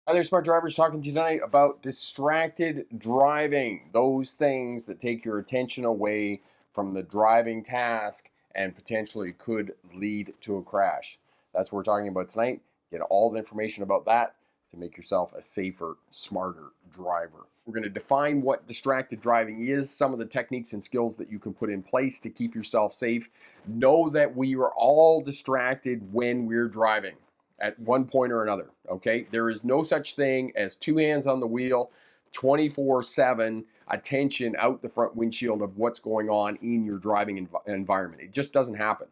Hi there, smart drivers. Talking to you tonight about distracted driving. Those things that take your attention away from the driving task and potentially could lead to a crash. That's what we're talking about tonight. Get all the information about that to make yourself a safer, smarter driver. We're going to define what distracted driving is, some of the techniques and skills that you can put in place to keep yourself safe. Know that we are all distracted when we're driving at one point or another. Okay, there is no such thing as two hands on the wheel, 24/7 attention out the front windshield of what's going on in your driving environment. It just doesn't happen.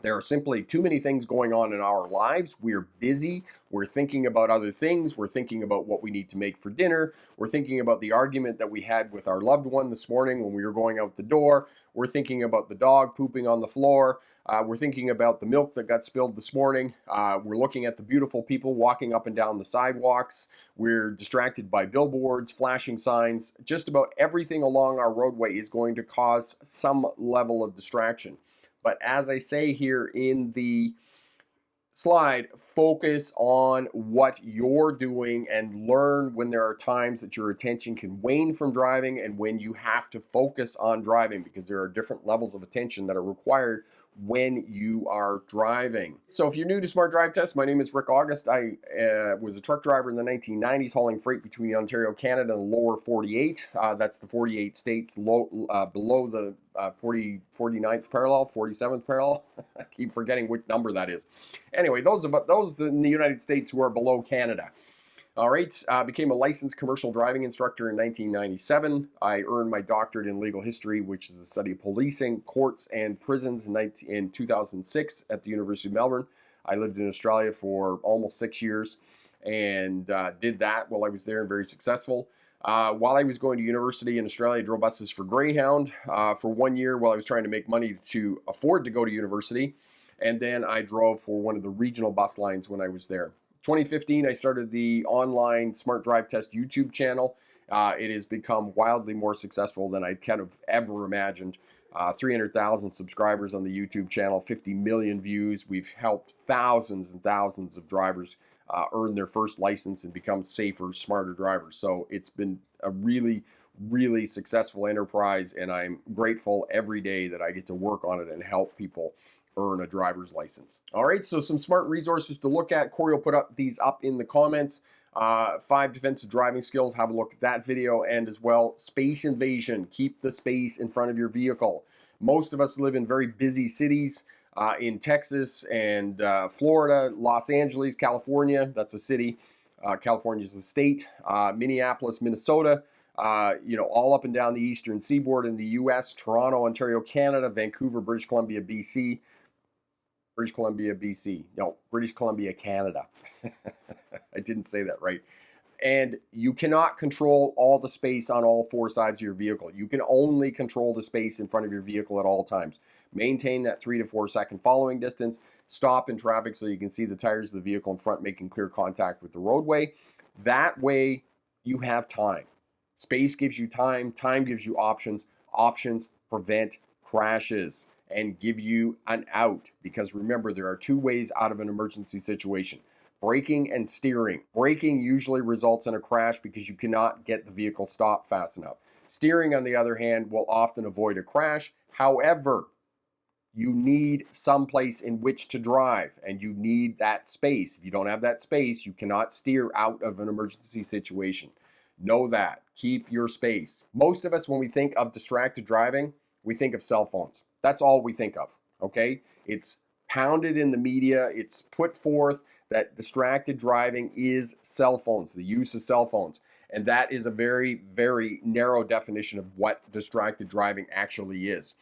There are simply too many things going on in our lives. We're busy. We're thinking about other things. We're thinking about what we need to make for dinner. We're thinking about the argument that we had with our loved one this morning when we were going out the door. We're thinking about the dog pooping on the floor. We're thinking about the milk that got spilled this morning. We're looking at the beautiful people walking up and down the sidewalks. We're distracted by billboards, flashing signs. Just about everything along our roadway is going to cause some level of distraction. But as I say here in the slide, focus on what you're doing and learn when there are times that your attention can wane from driving and when you have to focus on driving, because there are different levels of attention that are required when you are driving. So if you're new to Smart Drive Test, my name is Rick August. I was a truck driver in the 1990s hauling freight between Ontario, Canada and the lower 48. That's the 48 states below the 49th parallel, 47th parallel. I keep forgetting which number that is. Anyway, those in the United States who are below Canada. All right, became a licensed commercial driving instructor in 1997. I earned my doctorate in legal history, which is the study of policing, courts, and prisons in 2006 at the University of Melbourne. I lived in Australia for almost 6 years and did that while I was there and very successful. While I was going to university in Australia, I drove buses for Greyhound for 1 year while I was trying to make money to afford to go to university. And then I drove for one of the regional bus lines when I was there. 2015, I started the online Smart Drive Test YouTube channel. It has become wildly more successful than I kind of ever imagined. 300,000 subscribers on the YouTube channel, 50 million views. We've helped thousands and thousands of drivers earn their first license and become safer, smarter drivers. So it's been a really, really successful enterprise, and I'm grateful every day that I get to work on it and help people earn a driver's license. All right, so some smart resources to look at. Corey will put these up in the comments. 5 defensive driving skills. Have a look at that video, and as well, space invasion. Keep the space in front of your vehicle. Most of us live in very busy cities in Texas and Florida, Los Angeles, California. That's a city. California is a state. Minneapolis, Minnesota. All up and down the eastern seaboard in the U.S., Toronto, Ontario, Canada, Vancouver, British Columbia, BC. British Columbia, BC. No, British Columbia, Canada. I didn't say that right. And you cannot control all the space on all 4 sides of your vehicle. You can only control the space in front of your vehicle at all times. Maintain that 3 to 4 second following distance. Stop in traffic so you can see the tires of the vehicle in front making clear contact with the roadway. That way you have time. Space gives you time. Time gives you options. Options prevent crashes and give you an out, because remember, there are 2 ways out of an emergency situation: braking and steering. Braking usually results in a crash because you cannot get the vehicle stopped fast enough. Steering, on the other hand, will often avoid a crash. However, you need some place in which to drive, and you need that space. If you don't have that space, you cannot steer out of an emergency situation. Know that. Keep your space. Most of us, when we think of distracted driving, we think of cell phones. That's all we think of, okay? It's pounded in the media. It's put forth that distracted driving is cell phones, the use of cell phones. And that is a very, very narrow definition of what distracted driving actually is.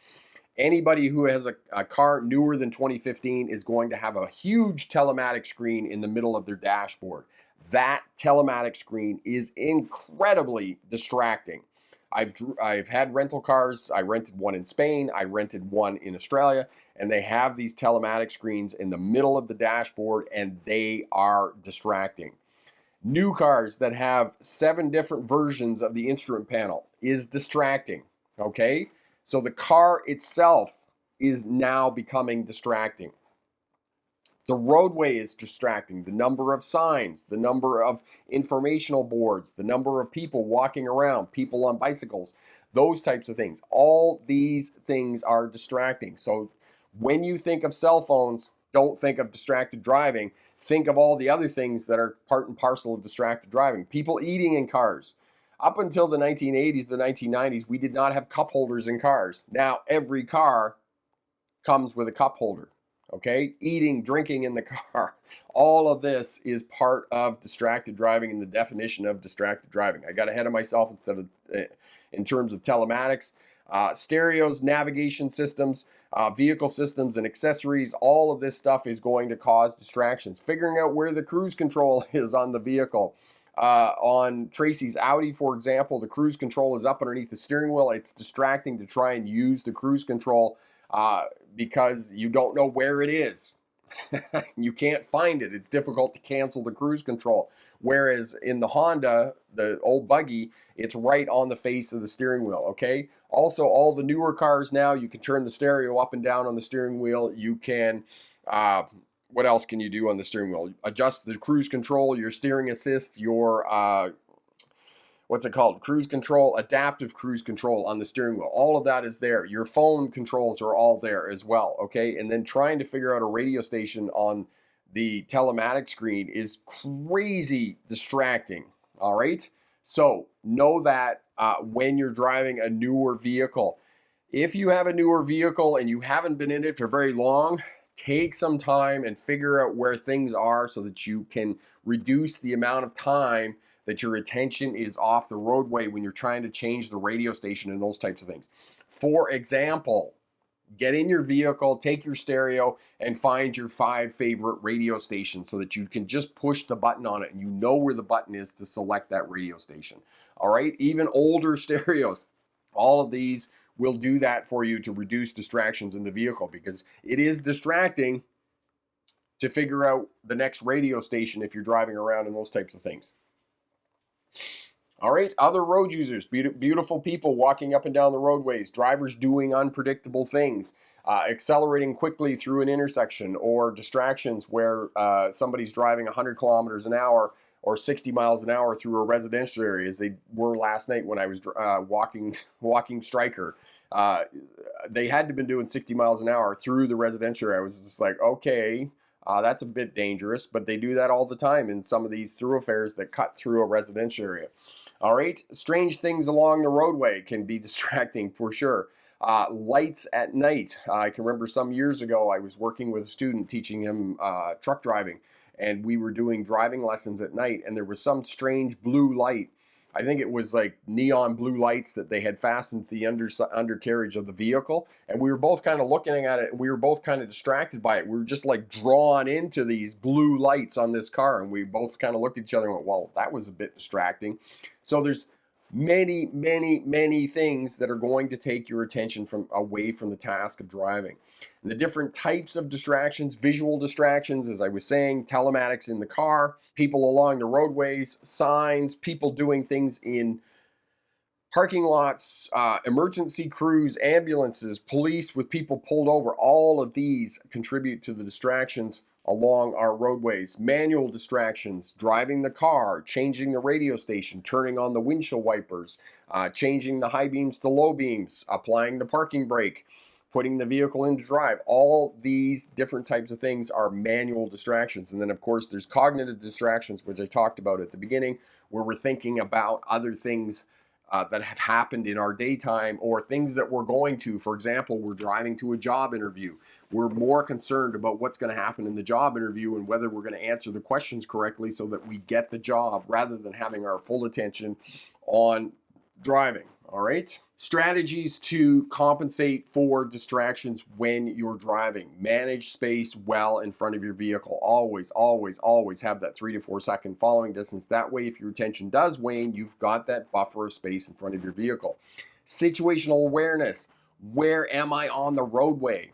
Anybody who has a car newer than 2015 is going to have a huge telematic screen in the middle of their dashboard. That telematic screen is incredibly distracting. I've had rental cars. I rented one in Spain. I rented one in Australia, and they have these telematic screens in the middle of the dashboard, and they are distracting. New cars that have 7 different versions of the instrument panel is distracting, okay? So the car itself is now becoming distracting. The roadway is distracting. The number of signs, the number of informational boards, the number of people walking around, people on bicycles, those types of things. All these things are distracting. So when you think of cell phones, don't think of distracted driving. Think of all the other things that are part and parcel of distracted driving. People eating in cars. Up until the 1980s, the 1990s, we did not have cup holders in cars. Now every car comes with a cup holder. Okay, eating, drinking in the car. All of this is part of distracted driving and the definition of distracted driving. I got ahead of myself instead of in terms of telematics, stereos, navigation systems, vehicle systems and accessories. All of this stuff is going to cause distractions. Figuring out where the cruise control is on the vehicle. On Tracy's Audi, for example, the cruise control is up underneath the steering wheel. It's distracting to try and use the cruise control because you don't know where it is. You can't find it. It's difficult to cancel the cruise control. Whereas in the Honda, the old buggy, it's right on the face of the steering wheel, okay? Also, all the newer cars now, you can turn the stereo up and down on the steering wheel. You can, what else can you do on the steering wheel? Adjust the cruise control, your steering assist, your what's it called? Cruise control, adaptive cruise control on the steering wheel. All of that is there. Your phone controls are all there as well, okay? And then trying to figure out a radio station on the telematic screen is crazy distracting, all right? So know that when you're driving a newer vehicle. If you have a newer vehicle and you haven't been in it for very long, take some time and figure out where things are so that you can reduce the amount of time that your attention is off the roadway when you're trying to change the radio station and those types of things. For example, get in your vehicle, take your stereo, and find your 5 favorite radio stations so that you can just push the button on it and you know where the button is to select that radio station. All right, even older stereos, all of these will do that for you to reduce distractions in the vehicle because it is distracting to figure out the next radio station if you're driving around and those types of things. All right, other road users, beautiful people walking up and down the roadways, drivers doing unpredictable things, accelerating quickly through an intersection, or distractions where somebody's driving 100 kilometers an hour or 60 miles an hour through a residential area, as they were last night when I was walking Stryker. They had to have been doing 60 miles an hour through the residential area. I was just like, okay, that's a bit dangerous, but they do that all the time in some of these thoroughfares that cut through a residential area. All right, strange things along the roadway can be distracting for sure. Lights at night. I can remember some years ago I was working with a student teaching him truck driving, and we were doing driving lessons at night, and there was some strange blue light. I think it was like neon blue lights that they had fastened to the undercarriage of the vehicle. And we were both kind of looking at it, and we were both kind of distracted by it. We were just like drawn into these blue lights on this car. And we both kind of looked at each other and went, well, that was a bit distracting. So there's many, many, many things that are going to take your attention away from the task of driving. And the different types of distractions, visual distractions, as I was saying, telematics in the car, people along the roadways, signs, people doing things in parking lots, emergency crews, ambulances, police with people pulled over. All of these contribute to the distractions along our roadways. Manual distractions, driving the car, changing the radio station, turning on the windshield wipers, changing the high beams to low beams, applying the parking brake, putting the vehicle into drive. All these different types of things are manual distractions. And then of course there's cognitive distractions, which I talked about at the beginning, where we're thinking about other things that have happened in our daytime or things that we're going to. For example, we're driving to a job interview. We're more concerned about what's going to happen in the job interview and whether we're going to answer the questions correctly so that we get the job, rather than having our full attention on driving. All right. Strategies to compensate for distractions when you're driving. Manage space well in front of your vehicle. Always, always, always have that 3 to 4 second following distance. That way, if your attention does wane, you've got that buffer of space in front of your vehicle. Situational awareness. Where am I on the roadway?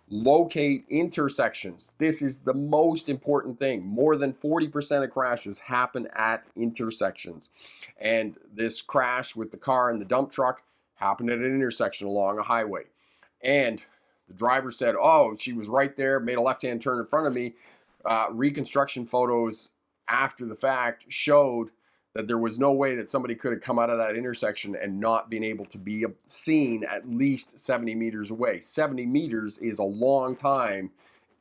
Locate intersections. This is the most important thing. More than 40% of crashes happen at intersections. And this crash with the car and the dump truck happened at an intersection along a highway. And The driver said, oh, she was right there, made a left-hand turn in front of me. Reconstruction photos after the fact showed that there was no way that somebody could have come out of that intersection and not been able to be seen at least 70 meters away. 70 meters is a long time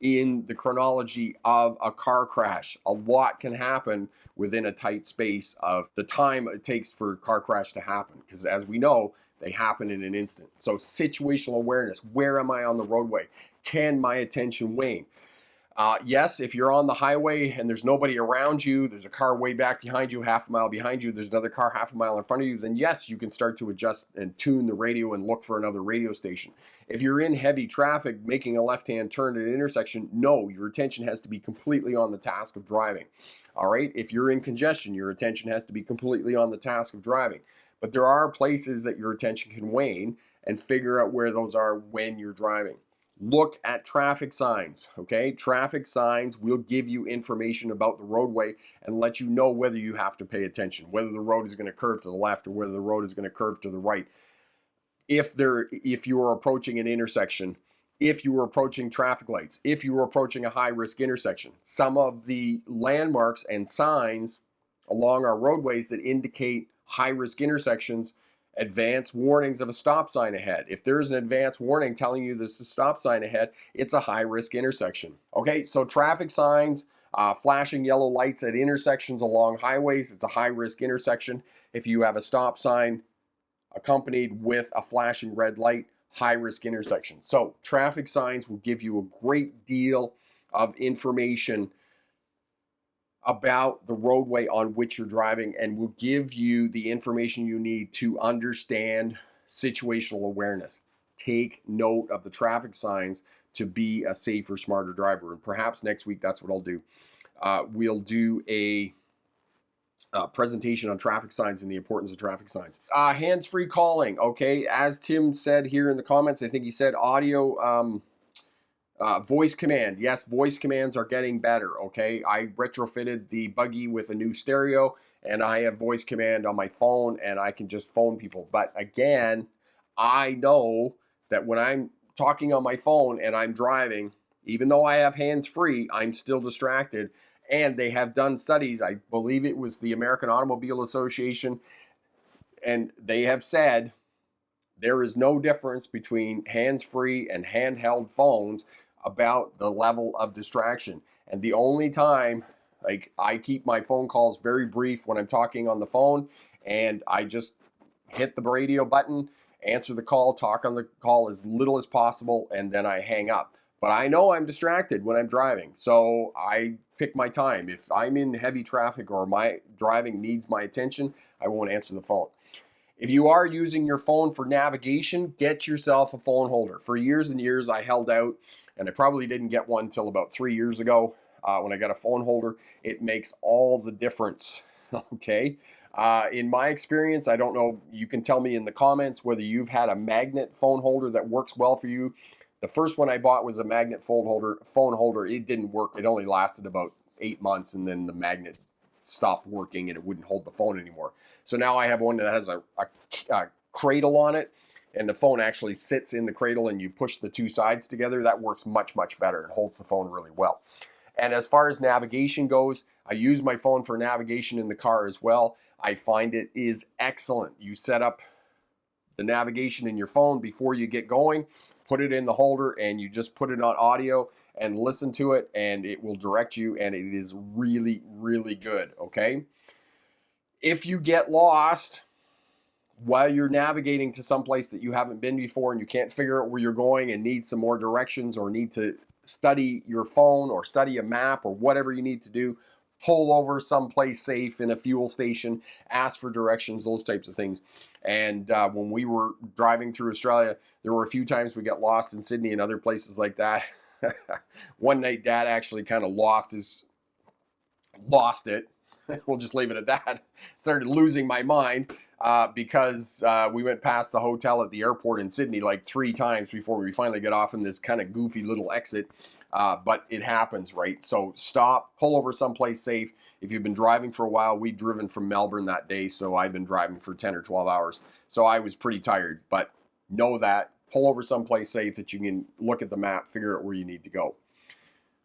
in the chronology of a car crash. A lot can happen within a tight space of the time it takes for a car crash to happen, because as we know, they happen in an instant. So situational awareness, where am I on the roadway? Can my attention wane? Yes, if you're on the highway and there's nobody around you, there's a car way back behind you, half a mile behind you, there's another car half a mile in front of you, then yes, you can start to adjust and tune the radio and look for another radio station. If you're in heavy traffic making a left-hand turn at an intersection, no, your attention has to be completely on the task of driving. All right, if you're in congestion, your attention has to be completely on the task of driving. But there are places that your attention can wane, and figure out where those are when you're driving. Look at traffic signs, okay? Traffic signs will give you information about the roadway and let you know whether you have to pay attention, whether the road is going to curve to the left or whether the road is going to curve to the right. If you are approaching an intersection, if you are approaching traffic lights, if you are approaching a high-risk intersection, some of the landmarks and signs along our roadways that indicate high-risk intersections, advance warnings of a stop sign ahead. If there's an advance warning telling you there's a stop sign ahead, it's a high-risk intersection. Okay, so traffic signs, flashing yellow lights at intersections along highways, it's a high-risk intersection. If you have a stop sign accompanied with a flashing red light, high-risk intersection. So traffic signs will give you a great deal of information about the roadway on which you're driving, and will give you the information you need to understand situational awareness. Take note of the traffic signs to be a safer, smarter driver. And perhaps next week, that's what I'll do. We'll do a presentation on traffic signs and the importance of traffic signs. Hands-free calling, okay? As Tim said here in the comments, I think he said audio, voice command. Yes, voice commands are getting better, okay? I retrofitted the buggy with a new stereo, and I have voice command on my phone, and I can just phone people. But again, I know that when I'm talking on my phone and I'm driving, even though I have hands-free, I'm still distracted. And they have done studies, I believe it was the American Automobile Association, and they have said there is no difference between hands-free and handheld phones about the level of distraction. And the only time, like, I keep my phone calls very brief when I'm talking on the phone, and I just hit the radio button, answer the call, talk on the call as little as possible, and then I hang up. But I know I'm distracted when I'm driving, so I pick my time. If I'm in heavy traffic or my driving needs my attention, I won't answer the phone. If you are using your phone for navigation, get yourself a phone holder. For years and years, I held out, and I probably didn't get one until about 3 years ago when I got a phone holder. It makes all the difference, okay? In my experience, I don't know, you can tell me in the comments whether you've had a magnet phone holder that works well for you. The first one I bought was a magnet phone holder. It didn't work. It only lasted about 8 months, and then the magnet stopped working and it wouldn't hold the phone anymore. So now I have one that has a cradle on it, and the phone actually sits in the cradle and you push the two sides together. That works much, much better. It holds the phone really well. And as far as navigation goes, I use my phone for navigation in the car as well. I find it is excellent. You set up the navigation in your phone before you get going, put it in the holder, and you just put it on audio and listen to it, and it will direct you, and it is really, really good, okay? If you get lost while you're navigating to some place that you haven't been before and you can't figure out where you're going and need some more directions, or need to study your phone or study a map or whatever you need to do, pull over someplace safe in a fuel station, ask for directions, those types of things. And when we were driving through Australia, there were a few times we got lost in Sydney and other places like that. One night, Dad actually kind of lost it. We'll just leave it at that. Started losing my mind because we went past the hotel at the airport in Sydney like 3 times before we finally got off in this kind of goofy little exit. But it happens, right? So stop, pull over someplace safe. If you've been driving for a while, we'd driven from Melbourne that day, so I've been driving for 10 or 12 hours. So I was pretty tired, but know that pull over someplace safe that you can look at the map, figure out where you need to go.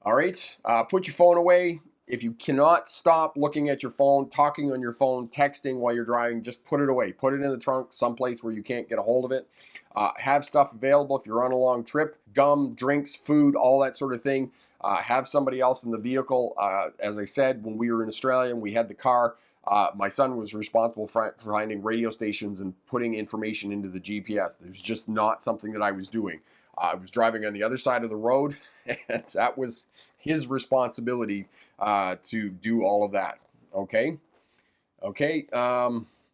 All right, put your phone away. If you cannot stop looking at your phone, talking on your phone, texting while you're driving, just put it away. Put it in the trunk, someplace where you can't get a hold of it. Have stuff available if you're on a long trip, gum, drinks, food, all that sort of thing. Have somebody else in the vehicle. As I said, when we were in Australia and we had the car, my son was responsible for finding radio stations and putting information into the GPS. It was just not something that I was doing. I was driving on the other side of the road, and that was his responsibility to do all of that. Okay.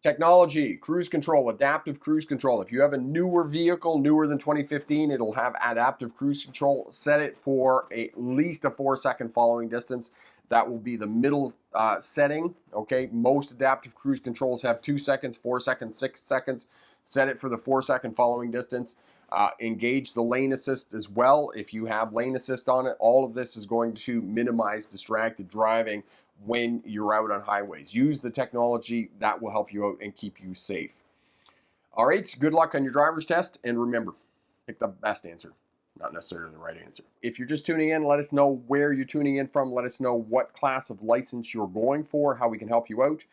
Technology, cruise control, adaptive cruise control. If you have a newer vehicle, newer than 2015, it'll have adaptive cruise control. Set it for at least a 4-second following distance. That will be the middle setting. Okay, most adaptive cruise controls have 2 seconds, 4 seconds, 6 seconds. Set it for the 4-second following distance. Engage the lane assist as well. If you have lane assist on it, all of this is going to minimize distracted driving when you're out on highways. Use the technology that will help you out and keep you safe. All right, good luck on your driver's test, and remember, pick the best answer, not necessarily the right answer. If you're just tuning in, let us know where you're tuning in from. Let us know what class of license you're going for, how we can help you out.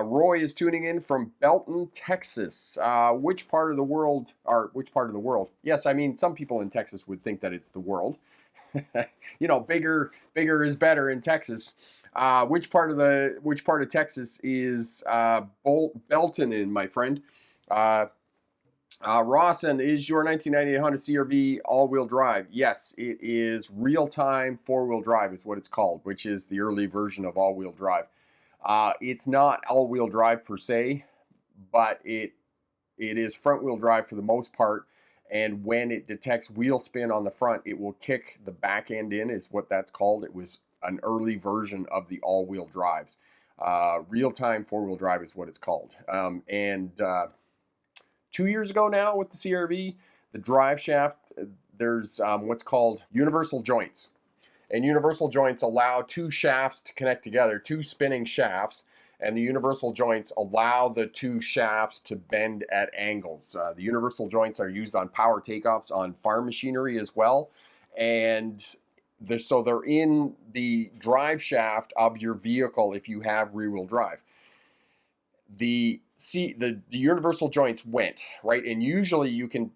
Roy is tuning in from Belton, Texas. Which part of the world? Yes, I mean, some people in Texas would think that it's the world. You know, bigger is better in Texas. Which part of Texas is Belton in, my friend? Rawson, is your 1998 Honda CR-V all-wheel drive? Yes, it is real-time four-wheel drive is what it's called, which is the early version of all-wheel drive. It's not all-wheel drive per se, but it is front-wheel drive for the most part, and when it detects wheel spin on the front, it will kick the back end in, is what that's called. It was an early version of the all-wheel drives. Real-time four-wheel drive is what it's called. 2 years ago now with the CR-V, the drive shaft, there's what's called universal joints. And universal joints allow two shafts to connect together, two spinning shafts, and the universal joints allow the two shafts to bend at angles. The universal joints are used on power takeoffs on farm machinery as well. And so they're in the drive shaft of your vehicle if you have rear-wheel drive. The universal joints went, right? And usually you can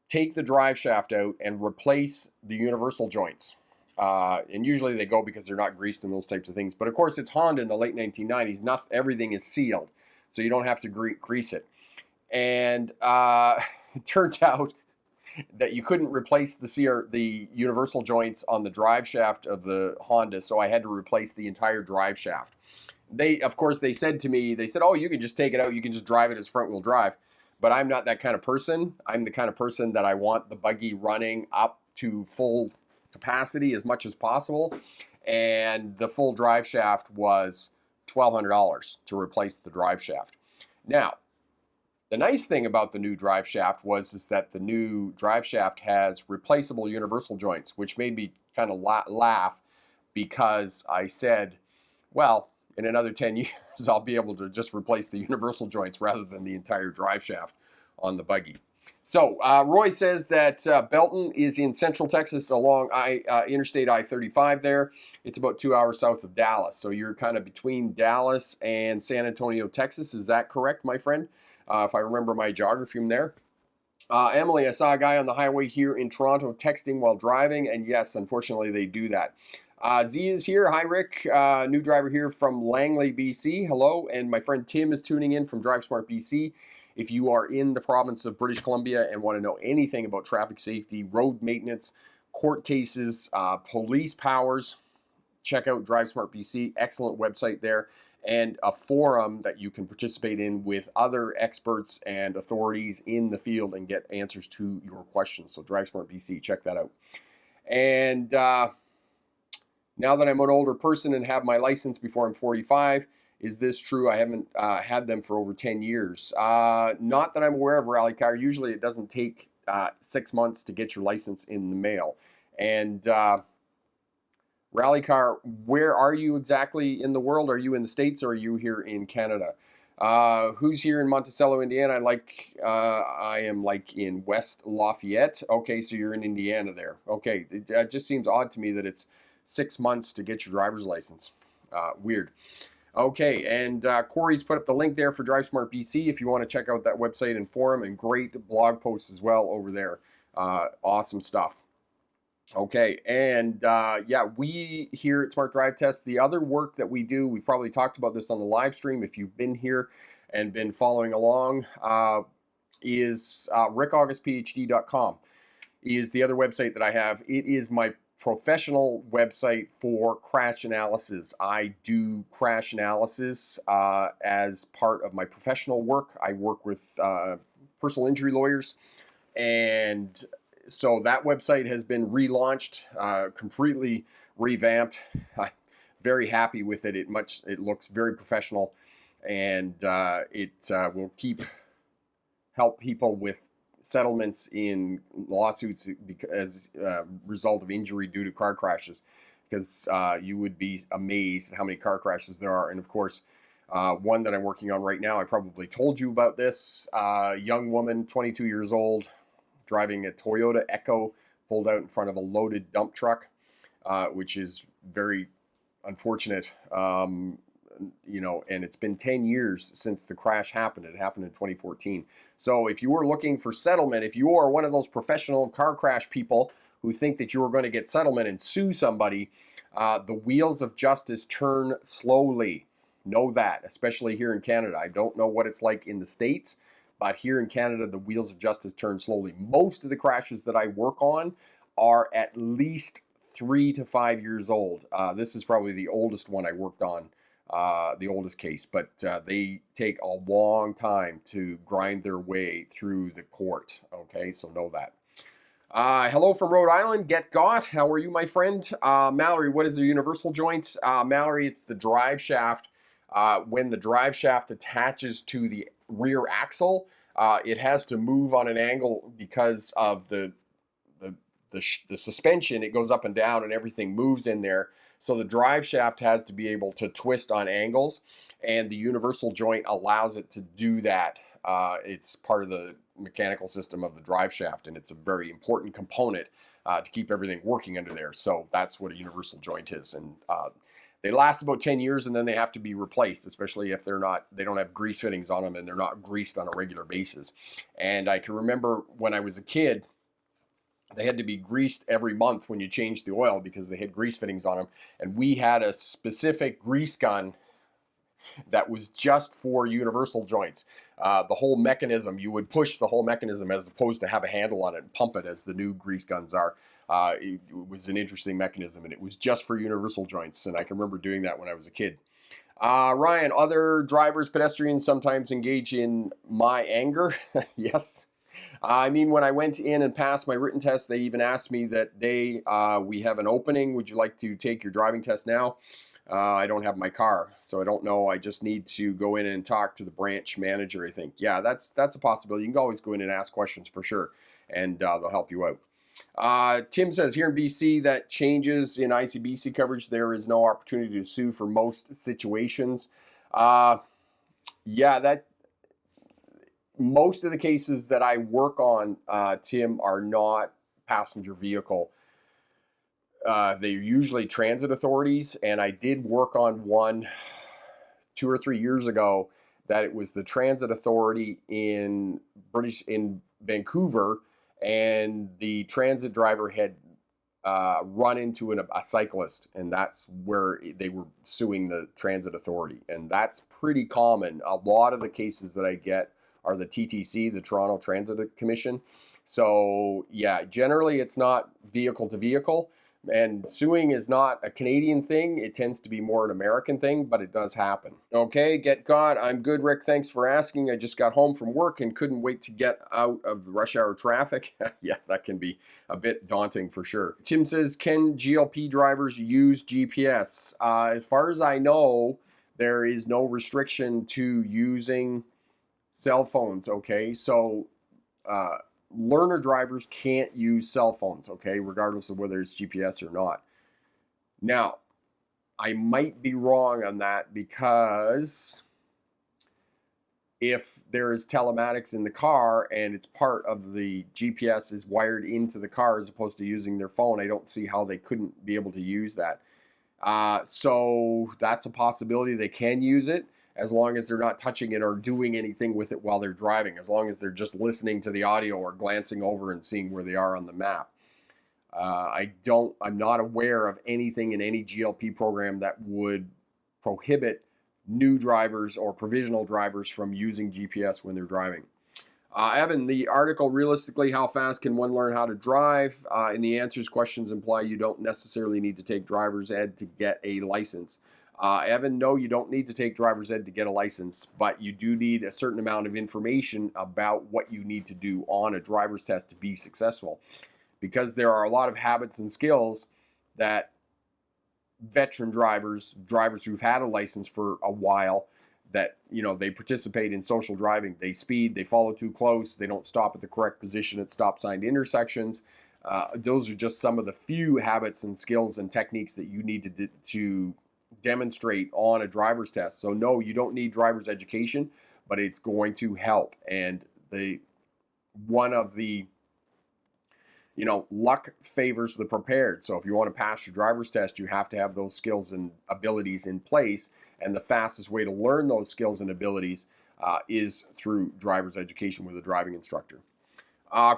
take the drive shaft out and replace the universal joints. And usually they go because they're not greased and those types of things. But of course, it's Honda in the late 1990s. Everything is sealed, so you don't have to grease it. And it turned out that you couldn't replace the universal joints on the drive shaft of the Honda, so I had to replace the entire drive shaft. They said to me, oh, you can just take it out, you can just drive it as front wheel drive. But I'm not that kind of person. I'm the kind of person that I want the buggy running up to full capacity as much as possible. And the full drive shaft was $1,200 to replace the drive shaft. Now, the nice thing about the new drive shaft is that the new drive shaft has replaceable universal joints, which made me kind of laugh, because I said, well, in another 10 years, I'll be able to just replace the universal joints rather than the entire drive shaft on the buggy. So Roy says that Belton is in Central Texas along Interstate I-35 there. It's about 2 hours south of Dallas. So you're kind of between Dallas and San Antonio, Texas. Is that correct, my friend? If I remember my geography from there. Emily, I saw a guy on the highway here in Toronto texting while driving, and yes, unfortunately, they do that. Z is here. Hi, Rick. New driver here from Langley, BC. Hello. And my friend Tim is tuning in from DriveSmart BC. If you are in the province of British Columbia and want to know anything about traffic safety, road maintenance, court cases, police powers, check out DriveSmart BC. Excellent website there. And a forum that you can participate in with other experts and authorities in the field and get answers to your questions. So DriveSmart BC, check that out. And now that I'm an older person and have my license before I'm 45, is this true? I haven't had them for over 10 years. Not that I'm aware of, Rally Car. Usually it doesn't take 6 months to get your license in the mail. And Rally Car, where are you exactly in the world? Are you in the States or are you here in Canada? Who's here in Monticello, Indiana? I am like in West Lafayette. Okay, so you're in Indiana there. Okay, it just seems odd to me that it's 6 months to get your driver's license. Weird. Okay, and Corey's put up the link there for Drive Smart BC if you want to check out that website and forum, and great blog posts as well over there. Awesome stuff. Okay, and yeah, we here at Smart Drive Test, the other work that we do, we've probably talked about this on the live stream if you've been here and been following along, is rickaugustphd.com is the other website that I have. It is my professional website for crash analysis. I do crash analysis as part of my professional work. I work with personal injury lawyers, and so that website has been relaunched, completely revamped. I'm very happy with it. It looks very professional, and it will help people with settlements in lawsuits as a result of injury due to car crashes, because you would be amazed at how many car crashes there are. And of course, one that I'm working on right now, I probably told you about this. Young woman, 22 years old, driving a Toyota Echo, pulled out in front of a loaded dump truck, which is very unfortunate. You know, and it's been 10 years since the crash happened. It happened in 2014. So if you were looking for settlement, if you are one of those professional car crash people who think that you are going to get settlement and sue somebody, the wheels of justice turn slowly. Know that, especially here in Canada. I don't know what it's like in the States, but here in Canada, the wheels of justice turn slowly. Most of the crashes that I work on are at least 3 to 5 years old. This is probably the oldest one I worked on, the oldest case, but they take a long time to grind their way through the court. Okay, so know that. Hello from Rhode Island, Get Got. How are you, my friend? Mallory, what is a universal joint? Mallory, it's the drive shaft. When the drive shaft attaches to the rear axle, it has to move on an angle because of the suspension. It goes up and down and everything moves in there. So the drive shaft has to be able to twist on angles, and the universal joint allows it to do that. It's part of the mechanical system of the drive shaft, and it's a very important component to keep everything working under there. So that's what a universal joint is. And they last about 10 years, and then they have to be replaced, especially if they don't have grease fittings on them and they're not greased on a regular basis. And I can remember when I was a kid, they had to be greased every month when you changed the oil because they had grease fittings on them. And we had a specific grease gun that was just for universal joints. The whole mechanism, you would push the whole mechanism as opposed to have a handle on it and pump it as the new grease guns are. It was an interesting mechanism, and it was just for universal joints. And I can remember doing that when I was a kid. Ryan, other drivers, pedestrians sometimes engage in my anger. Yes. I mean, when I went in and passed my written test, they even asked me that day, we have an opening. Would you like to take your driving test now? I don't have my car, so I don't know. I just need to go in and talk to the branch manager, I think. Yeah, that's a possibility. You can always go in and ask questions for sure, and they'll help you out. Tim says, here in BC, that changes in ICBC coverage. There is no opportunity to sue for most situations. Yeah, that most of the cases that I work on, Tim, are not passenger vehicle. They're usually transit authorities, and I did work on one 2 or 3 years ago that it was the transit authority in Vancouver, and the transit driver had run into a cyclist, and that's where they were suing the transit authority. And that's pretty common. A lot of the cases that I get are the TTC, the Toronto Transit Commission. So yeah, generally it's not vehicle to vehicle. And suing is not a Canadian thing. It tends to be more an American thing, but it does happen. Okay, Get Got. I'm good, Rick. Thanks for asking. I just got home from work and couldn't wait to get out of the rush hour traffic. Yeah, that can be a bit daunting for sure. Tim says, can GLP drivers use GPS? As far as I know, there is no restriction to using cell phones, okay? So, learner drivers can't use cell phones, okay, regardless of whether it's GPS or not. Now, I might be wrong on that because if there is telematics in the car and it's part of the GPS is wired into the car as opposed to using their phone, I don't see how they couldn't be able to use that. So that's a possibility. They can use it as long as they're not touching it or doing anything with it while they're driving, as long as they're just listening to the audio or glancing over and seeing where they are on the map. I'm not aware of anything in any GLP program that would prohibit new drivers or provisional drivers from using GPS when they're driving. Evan, the article, realistically, how fast can one learn how to drive? And the answers questions imply you don't necessarily need to take driver's ed to get a license. Evan, no, you don't need to take driver's ed to get a license, but you do need a certain amount of information about what you need to do on a driver's test to be successful. Because there are a lot of habits and skills that veteran drivers who've had a license for a while, that, you know, they participate in social driving. They speed, they follow too close, they don't stop at the correct position at stop sign intersections. Those are just some of the few habits and skills and techniques that you need to demonstrate on a driver's test. So no, you don't need driver's education, but it's going to help. And one of the, you know, luck favors the prepared. So if you want to pass your driver's test, you have to have those skills and abilities in place. And the fastest way to learn those skills and abilities is through driver's education with a driving instructor.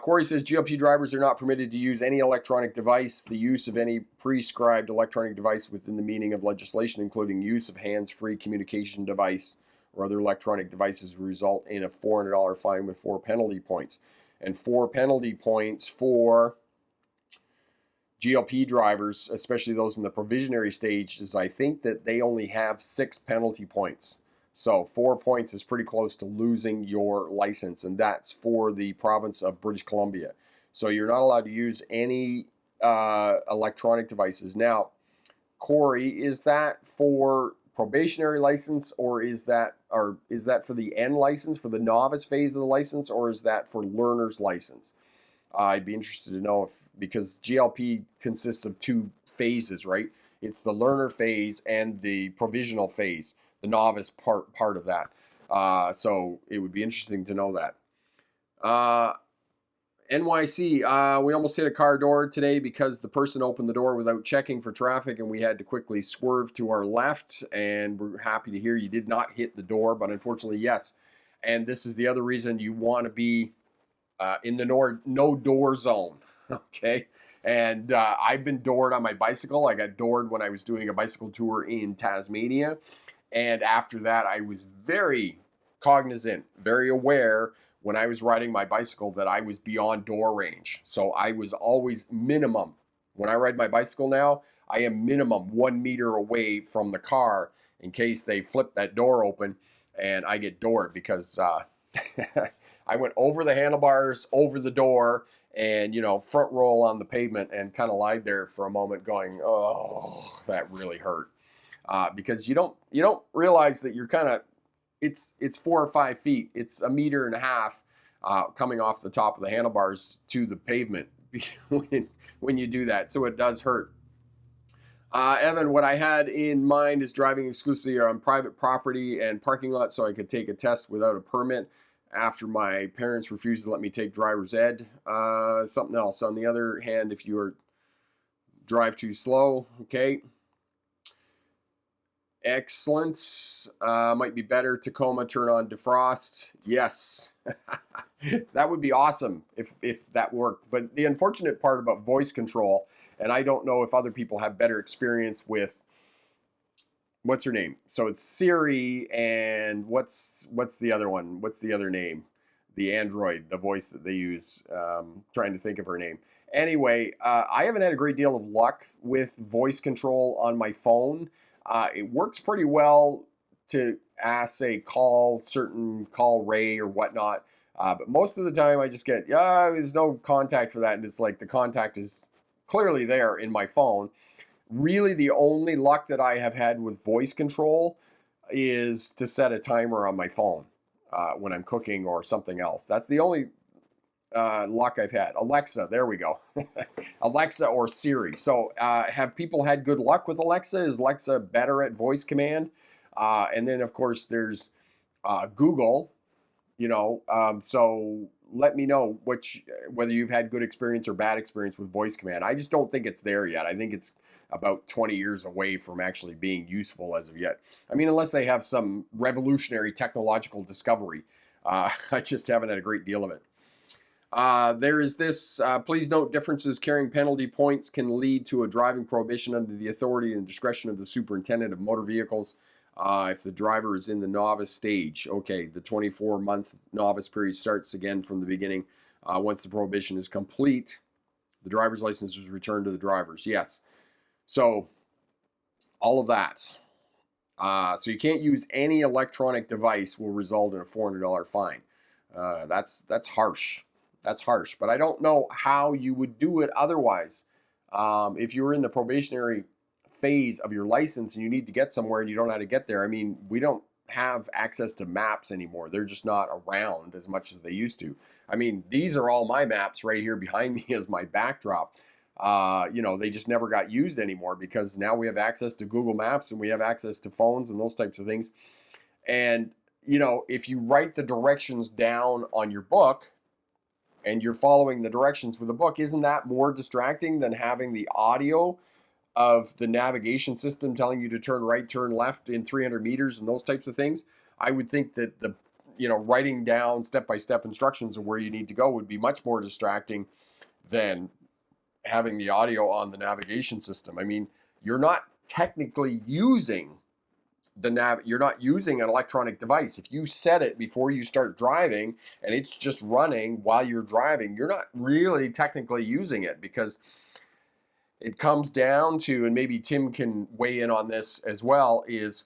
Corey says GLP drivers are not permitted to use any electronic device. The use of any prescribed electronic device within the meaning of legislation, including use of hands-free communication device or other electronic devices, will result in a $400 fine with 4 penalty points. And 4 penalty points for GLP drivers, especially those in the probationary stage, is I think that they only have 6 penalty points. So 4 points is pretty close to losing your license, and that's for the province of British Columbia. So you're not allowed to use any electronic devices. Now, Corey, is that for probationary license, or is that for the N license, for the novice phase of the license, or is that for learner's license? I'd be interested to know because GLP consists of 2 phases, right? It's the learner phase and the provisional phase, the novice part of that. So it would be interesting to know that. NYC, we almost hit a car door today because the person opened the door without checking for traffic, and we had to quickly swerve to our left. And we're happy to hear you did not hit the door, but unfortunately, yes. And this is the other reason you want to be in the no door zone, okay? And I've been doored on my bicycle. I got doored when I was doing a bicycle tour in Tasmania. And after that, I was very cognizant, very aware when I was riding my bicycle that I was beyond door range. So I was always minimum. When I ride my bicycle now, I am minimum 1 meter away from the car in case they flip that door open and I get doored, because I went over the handlebars, over the door, and, you know, front roll on the pavement, and kind of lied there for a moment going, oh, that really hurt. Because you don't realize that you're kind of, it's 4 or 5 feet. It's 1.5 meters coming off the top of the handlebars to the pavement when you do that. So it does hurt. Evan, what I had in mind is driving exclusively on private property and parking lot so I could take a test without a permit after my parents refused to let me take driver's ed. Something else. On the other hand, if you drive too slow, okay. Excellent. Might be better. Tacoma, turn on defrost. Yes. That would be awesome if that worked. But the unfortunate part about voice control, and I don't know if other people have better experience with, what's her name? So it's Siri, and what's the other one? What's the other name? The Android, the voice that they use. Trying to think of her name. Anyway, I haven't had a great deal of luck with voice control on my phone. It works pretty well to ask, say, call Ray or whatnot. But most of the time I just get, there's no contact for that. And it's like the contact is clearly there in my phone. Really, the only luck that I have had with voice control is to set a timer on my phone when I'm cooking or something else. That's the only luck I've had. Alexa, there we go. Alexa or Siri. So have people had good luck with Alexa? Is Alexa better at voice command? And then, of course, there's Google. So let me know whether you've had good experience or bad experience with voice command. I just don't think it's there yet. I think it's about 20 years away from actually being useful as of yet. I mean, unless they have some revolutionary technological discovery. I just haven't had a great deal of it. There is this, please note, differences carrying penalty points can lead to a driving prohibition under the authority and discretion of the superintendent of motor vehicles if the driver is in the novice stage. Okay, the 24-month novice period starts again from the beginning. Once the prohibition is complete, the driver's license is returned to the drivers. Yes. So, all of that. So you can't use any electronic device will result in a $400 fine. That's harsh. That's harsh. But I don't know how you would do it otherwise. If you're in the probationary phase of your license and you need to get somewhere and you don't know how to get there, I mean, we don't have access to maps anymore. They're just not around as much as they used to. I mean, these are all my maps right here behind me as my backdrop. They just never got used anymore because now we have access to Google Maps and we have access to phones and those types of things. And, if you write the directions down on your book and you're following the directions with the book, isn't that more distracting than having the audio of the navigation system telling you to turn right, turn left in 300 meters and those types of things? I would think that writing down step-by-step instructions of where you need to go would be much more distracting than having the audio on the navigation system. I mean, you're not technically using you're not using an electronic device. If you set it before you start driving and it's just running while you're driving, you're not really technically using it, because it comes down to, and maybe Tim can weigh in on this as well, is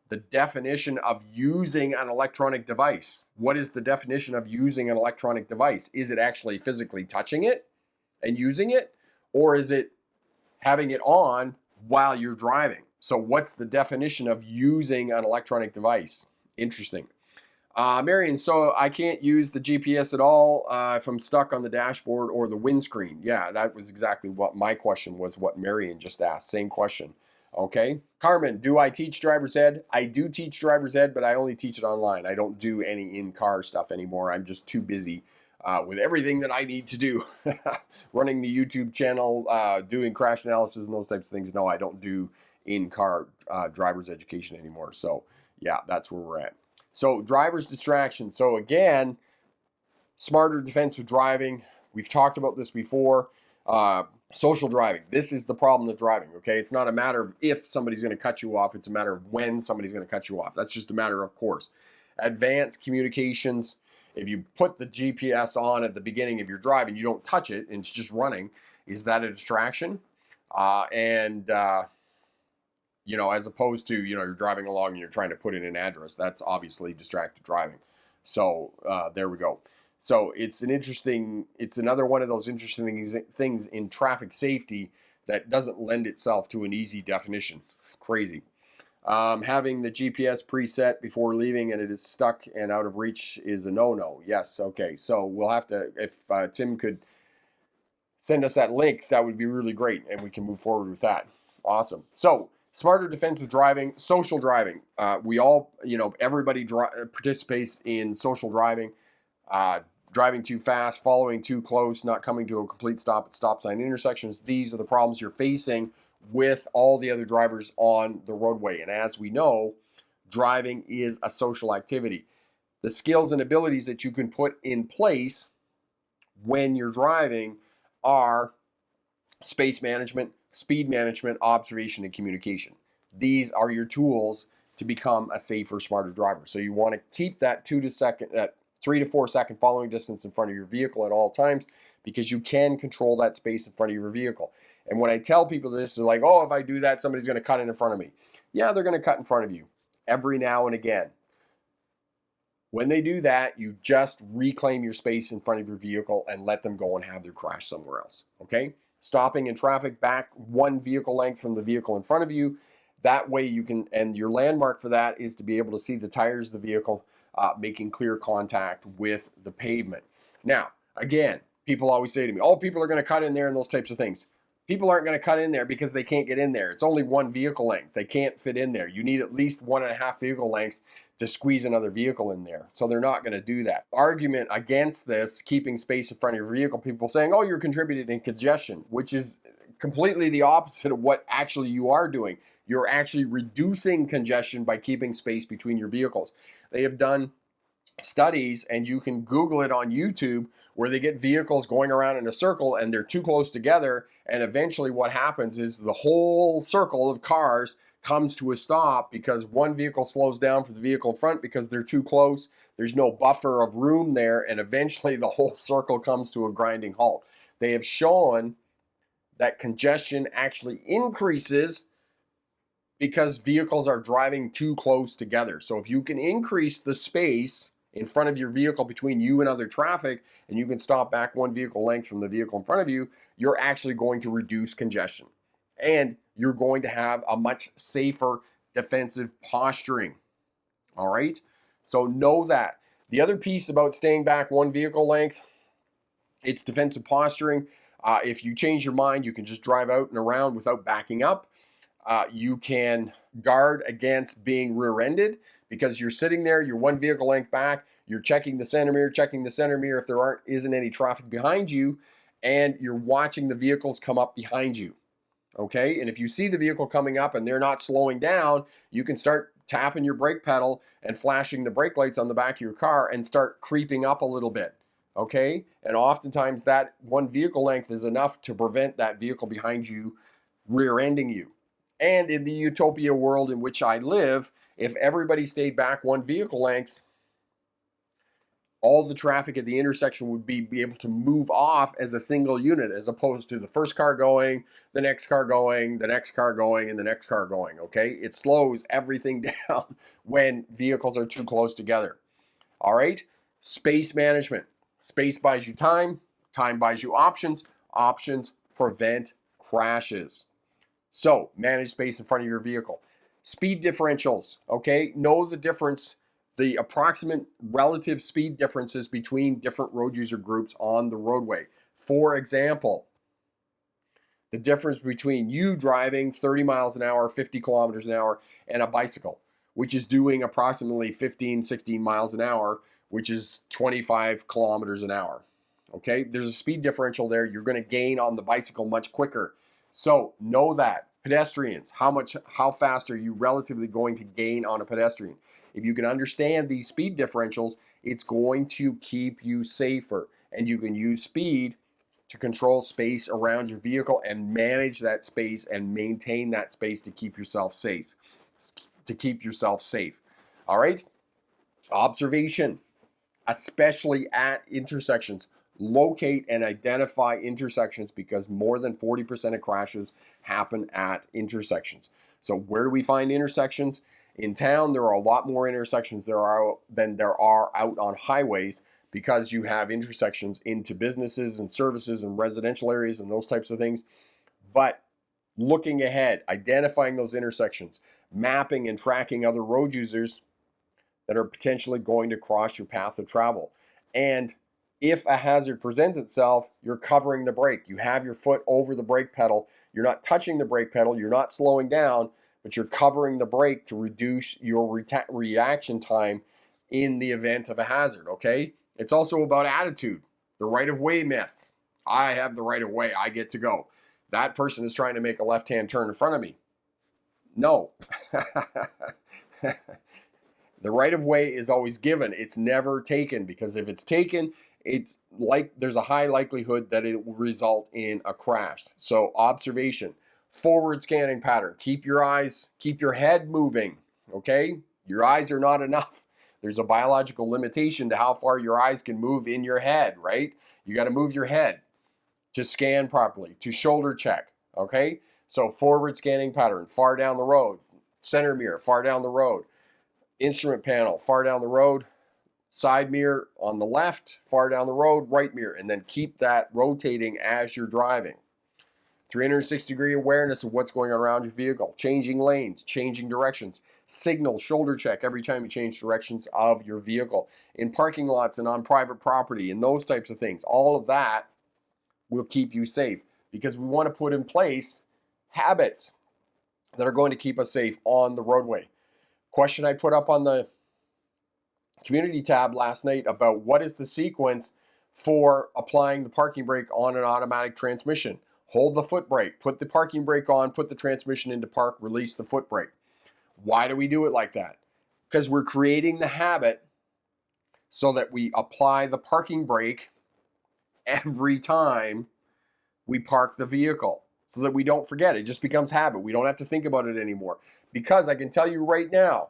the definition of using an electronic device. What is the definition of using an electronic device? Is it actually physically touching it and using it? Or is it having it on while you're driving? So what's the definition of using an electronic device? Interesting. Marion, so I can't use the GPS at all if I'm stuck on the dashboard or the windscreen. Yeah, that was exactly what my question was, what Marion just asked. Same question. Okay. Carmen, do I teach driver's ed? I do teach driver's ed, but I only teach it online. I don't do any in-car stuff anymore. I'm just too busy with everything that I need to do. Running the YouTube channel, doing crash analysis and those types of things. No, I don't do in-car driver's education anymore. So yeah, that's where we're at. So driver's distraction. So again, smarter defensive driving. We've talked about this before. Social driving. This is the problem of driving, okay? It's not a matter of if somebody's going to cut you off. It's a matter of when somebody's going to cut you off. That's just a matter of course. Advanced communications. If you put the GPS on at the beginning of your drive and you don't touch it and it's just running, is that a distraction? As opposed to, you're driving along and you're trying to put in an address. That's obviously distracted driving. So there we go. So it's another one of those interesting things in traffic safety that doesn't lend itself to an easy definition. Crazy. Having the GPS preset before leaving and it is stuck and out of reach is a no-no. Yes, okay. So we'll have to, if Tim could send us that link, that would be really great, and we can move forward with that. Awesome. So smarter defensive driving, social driving. We all, everybody participates in social driving. Driving too fast, following too close, not coming to a complete stop at stop sign intersections. These are the problems you're facing with all the other drivers on the roadway. And as we know, driving is a social activity. The skills and abilities that you can put in place when you're driving are space management, speed management, observation, and communication. These are your tools to become a safer, smarter driver. So you want to keep that 3 to 4 second following distance in front of your vehicle at all times, because you can control that space in front of your vehicle. And when I tell people this, they're like, oh, if I do that, somebody's going to cut in front of me. Yeah, they're going to cut in front of you every now and again. When they do that, you just reclaim your space in front of your vehicle and let them go and have their crash somewhere else. Okay? Stopping in traffic back one vehicle length from the vehicle in front of you. That way you can, and your landmark for that is to be able to see the tires of the vehicle making clear contact with the pavement. Now, again, people always say to me, oh, people are going to cut in there and those types of things. People aren't going to cut in there because they can't get in there. It's only one vehicle length. They can't fit in there. You need at least 1.5 vehicle lengths to squeeze another vehicle in there. So they're not going to do that. Argument against this, keeping space in front of your vehicle, people saying, oh, you're contributing to congestion, which is completely the opposite of what actually you are doing. You're actually reducing congestion by keeping space between your vehicles. They have done studies, and you can Google it on YouTube, where they get vehicles going around in a circle and they're too close together, and eventually what happens is the whole circle of cars comes to a stop because one vehicle slows down for the vehicle in front because they're too close. There's no buffer of room there, and eventually the whole circle comes to a grinding halt. They have shown that congestion actually increases because vehicles are driving too close together. So if you can increase the space in front of your vehicle between you and other traffic, and you can stop back one vehicle length from the vehicle in front of you, you're actually going to reduce congestion. And you're going to have a much safer defensive posturing. All right? So know that. The other piece about staying back one vehicle length, it's defensive posturing. If you change your mind, you can just drive out and around without backing up. You can guard against being rear-ended because you're sitting there, you're one vehicle length back, you're checking the center mirror if there isn't any traffic behind you, and you're watching the vehicles come up behind you. Okay, and if you see the vehicle coming up and they're not slowing down, you can start tapping your brake pedal and flashing the brake lights on the back of your car and start creeping up a little bit. Okay, and oftentimes that one vehicle length is enough to prevent that vehicle behind you rear-ending you. And in the utopia world in which I live, if everybody stayed back one vehicle length, all the traffic at the intersection would be able to move off as a single unit, as opposed to the first car going, the next car going, the next car going, and the next car going, okay? It slows everything down when vehicles are too close together. All right? Space management. Space buys you time. Time buys you options. Options prevent crashes. So, manage space in front of your vehicle. Speed differentials, okay? Know the difference, the approximate relative speed differences between different road user groups on the roadway. For example, the difference between you driving 30 miles an hour, 50 kilometers an hour, and a bicycle, which is doing approximately 15, 16 miles an hour, which is 25 kilometers an hour. Okay, there's a speed differential there. You're going to gain on the bicycle much quicker. So know that. Pedestrians, how fast are you relatively going to gain on a pedestrian? If you can understand these speed differentials, it's going to keep you safer. And you can use speed to control space around your vehicle and manage that space and maintain that space to keep yourself safe. All right? Observation, especially at intersections. Locate and identify intersections because more than 40% of crashes happen at intersections. So where do we find intersections? In town, there are a lot more intersections than there are out on highways because you have intersections into businesses and services and residential areas and those types of things. But looking ahead, identifying those intersections, mapping and tracking other road users that are potentially going to cross your path of travel. And if a hazard presents itself, you're covering the brake. You have your foot over the brake pedal. You're not touching the brake pedal. You're not slowing down, but you're covering the brake to reduce your reaction time in the event of a hazard, okay? It's also about attitude. The right-of-way myth. I have the right-of-way. I get to go. That person is trying to make a left-hand turn in front of me. No. The right-of-way is always given. It's never taken, because if it's taken, it's like there's a high likelihood that it will result in a crash. So observation, forward scanning pattern. Keep your head moving, okay? Your eyes are not enough. There's a biological limitation to how far your eyes can move in your head, right? You got to move your head to scan properly, to shoulder check, okay? So forward scanning pattern, far down the road. Center mirror, far down the road. Instrument panel, far down the road. Side mirror on the left, far down the road, right mirror, and then keep that rotating as you're driving. 360-degree awareness of what's going on around your vehicle, changing lanes, changing directions, signal, shoulder check every time you change directions of your vehicle, in parking lots and on private property, and those types of things. All of that will keep you safe. because we want to put in place habits that are going to keep us safe on the roadway. Question I put up on the community tab last night about what is the sequence for applying the parking brake on an automatic transmission. Hold the foot brake, put the parking brake on, put the transmission into park, release the foot brake. Why do we do it like that? Because we're creating the habit so that we apply the parking brake every time we park the vehicle, so that we don't forget. It just becomes habit. We don't have to think about it anymore. Because I can tell you right now,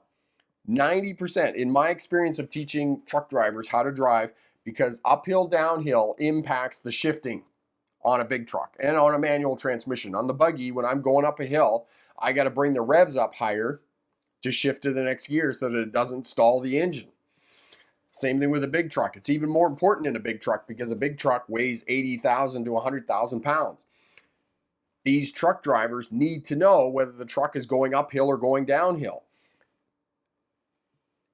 90% in my experience of teaching truck drivers how to drive, because uphill, downhill impacts the shifting on a big truck and on a manual transmission. On the buggy, when I'm going up a hill, I got to bring the revs up higher to shift to the next gear so that it doesn't stall the engine. Same thing with a big truck. It's even more important in a big truck because a big truck weighs 80,000 to 100,000 pounds. These truck drivers need to know whether the truck is going uphill or going downhill.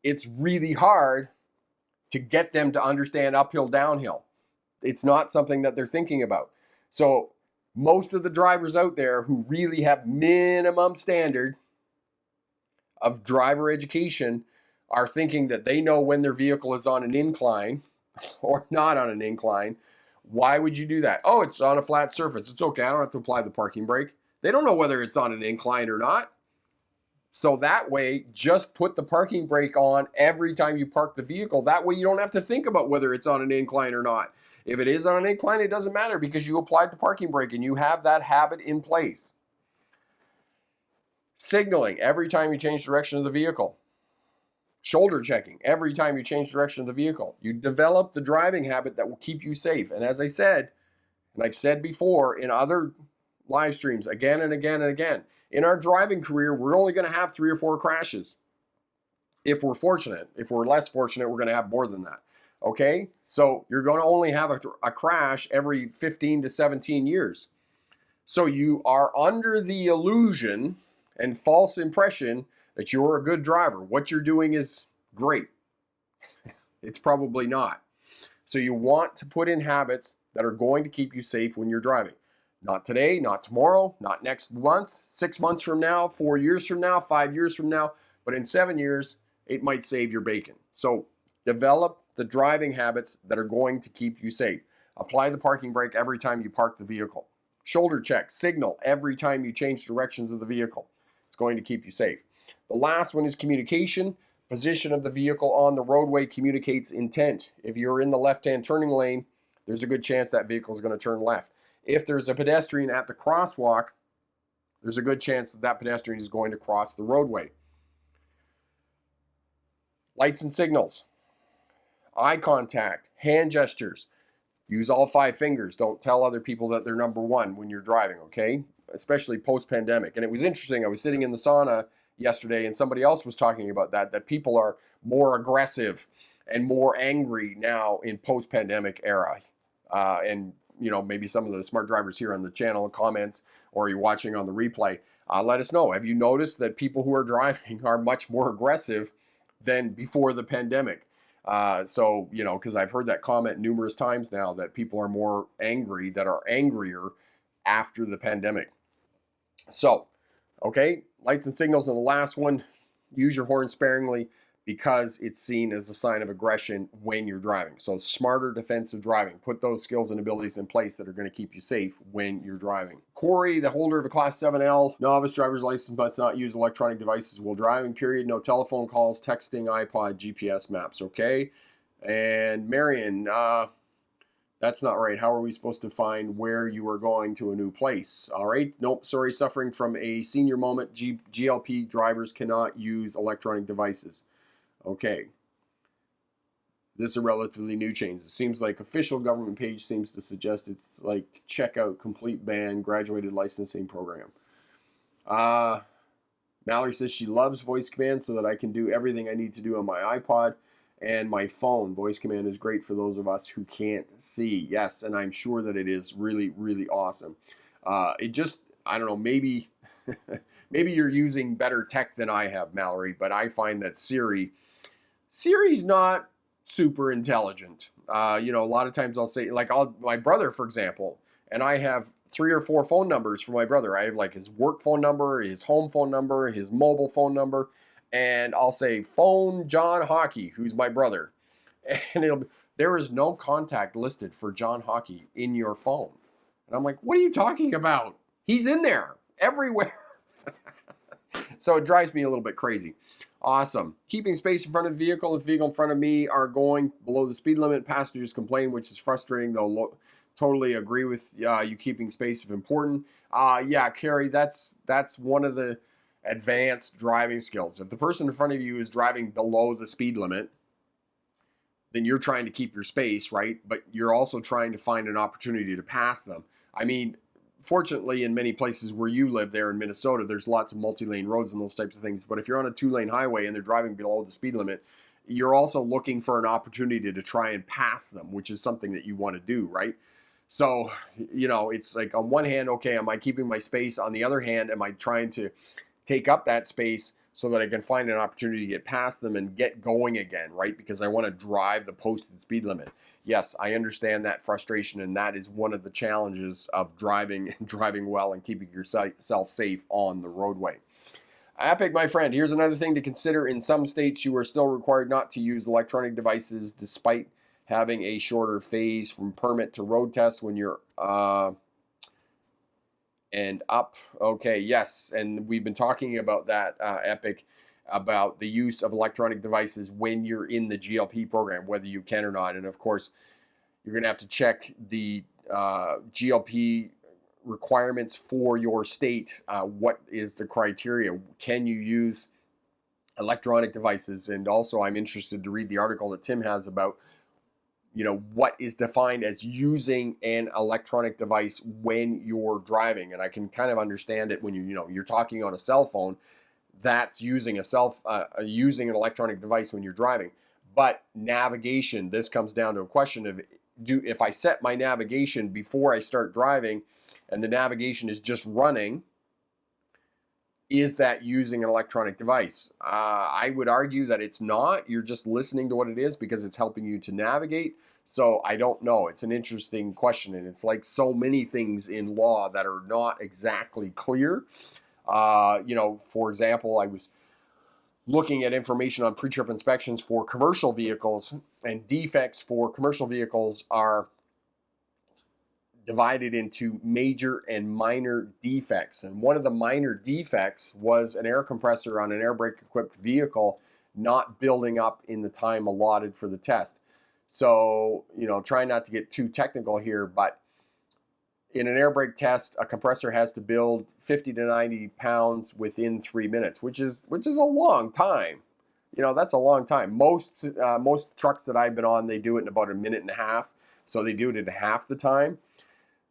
It's really hard to get them to understand uphill, downhill. It's not something that they're thinking about. So most of the drivers out there who really have minimum standard of driver education are thinking that they know when their vehicle is on an incline or not on an incline. Why would you do that? Oh, it's on a flat surface. It's okay. I don't have to apply the parking brake. They don't know whether it's on an incline or not. So that way, just put the parking brake on every time you park the vehicle. That way you don't have to think about whether it's on an incline or not. If it is on an incline, it doesn't matter because you applied the parking brake and you have that habit in place. Signaling every time you change direction of the vehicle. Shoulder checking every time you change direction of the vehicle. You develop the driving habit that will keep you safe. And as I said, and I've said before in other live streams again and again and again, in our driving career, we're only going to have 3 or 4 crashes. If we're fortunate. If we're less fortunate, we're going to have more than that. Okay? So you're going to only have a crash every 15 to 17 years. So you are under the illusion and false impression that you're a good driver. What you're doing is great. It's probably not. So you want to put in habits that are going to keep you safe when you're driving. Not today, not tomorrow, not next month, 6 months from now, 4 years from now, 5 years from now, but in 7 years, it might save your bacon. So develop the driving habits that are going to keep you safe. Apply the parking brake every time you park the vehicle. Shoulder check, signal every time you change directions of the vehicle. It's going to keep you safe. The last one is communication. Position of the vehicle on the roadway communicates intent. If you're in the left-hand turning lane, there's a good chance that vehicle is going to turn left. If there's a pedestrian at the crosswalk, there's a good chance that that pedestrian is going to cross the roadway. Lights and signals. Eye contact. Hand gestures. Use all 5 fingers. Don't tell other people that they're number one when you're driving, okay? Especially post-pandemic. And it was interesting. I was sitting in the sauna yesterday and somebody else was talking about that people are more aggressive and more angry now in post-pandemic era. And maybe some of the smart drivers here on the channel comments, or you're watching on the replay, let us know. Have you noticed that people who are driving are much more aggressive than before the pandemic? Because I've heard that comment numerous times now that people are more angry, that are angrier after the pandemic. So, okay, lights and signals. And the last one, use your horn sparingly because it's seen as a sign of aggression when you're driving. So smarter defensive driving. Put those skills and abilities in place that are going to keep you safe when you're driving. Corey, the holder of a Class 7L novice driver's license but not use electronic devices while driving, period. No telephone calls, texting, iPod, GPS maps, okay? And Marion, that's not right. How are we supposed to find where you are going to a new place? All right. Nope. Sorry. Suffering from a senior moment. GLP drivers cannot use electronic devices. Okay. This is a relatively new change. It seems like official government page seems to suggest it's like checkout, complete ban, graduated licensing program. Mallory says she loves voice command so that I can do everything I need to do on my iPod and my phone. Voice command is great for those of us who can't see. Yes, and I'm sure that it is really, really awesome. I don't know, maybe you're using better tech than I have, Mallory, but I find that Siri's not super intelligent. A lot of times I'll say, like my brother, for example, and I have 3 or 4 phone numbers for my brother. I have like his work phone number, his home phone number, his mobile phone number, and I'll say phone John Hockey, who's my brother, and there is no contact listed for John Hockey in your phone. And I'm like, what are you talking about? He's in there everywhere. So it drives me a little bit crazy. Awesome. Keeping space in front of the vehicle. If the vehicle in front of me are going below the speed limit, passengers complain, which is frustrating. They'll totally agree with you keeping space if important. Yeah, Carrie, that's one of the advanced driving skills. If the person in front of you is driving below the speed limit, then you're trying to keep your space, right? But you're also trying to find an opportunity to pass them. I mean, fortunately, in many places where you live there in Minnesota, there's lots of multi-lane roads and those types of things. But if you're on a 2-lane highway and they're driving below the speed limit, you're also looking for an opportunity to try and pass them, which is something that you want to do, right? So, you know, it's like on one hand, okay, am I keeping my space? On the other hand, am I trying to take up that space so that I can find an opportunity to get past them and get going again, right? Because I want to drive the posted speed limit. Yes, I understand that frustration, and that is one of the challenges of driving well and keeping yourself safe on the roadway. Epic, my friend, here's another thing to consider. In some states, you are still required not to use electronic devices despite having a shorter phase from permit to road test when you're and up. Okay, yes, and we've been talking about that, Epic, about the use of electronic devices when you're in the GLP program, whether you can or not. And of course, you're going to have to check the GLP requirements for your state. What is the criteria? Can you use electronic devices? And also, I'm interested to read the article that Tim has about, you know, what is defined as using an electronic device when you're driving. And I can kind of understand it when you're talking on a cell phone. That's using using an electronic device when you're driving. But navigation, this comes down to a question of, if I set my navigation before I start driving and the navigation is just running, is that using an electronic device? I would argue that it's not. You're just listening to what it is because it's helping you to navigate. So I don't know. It's an interesting question, and it's like so many things in law that are not exactly clear. For example, I was looking at information on pre-trip inspections for commercial vehicles, and defects for commercial vehicles are divided into major and minor defects. And one of the minor defects was an air compressor on an air brake equipped vehicle not building up in the time allotted for the test. So, try not to get too technical here, but in an air brake test, a compressor has to build 50 to 90 pounds within 3 minutes, which is a long time. That's a long time. Most trucks that I've been on, they do it in about a minute and a half. So they do it in half the time.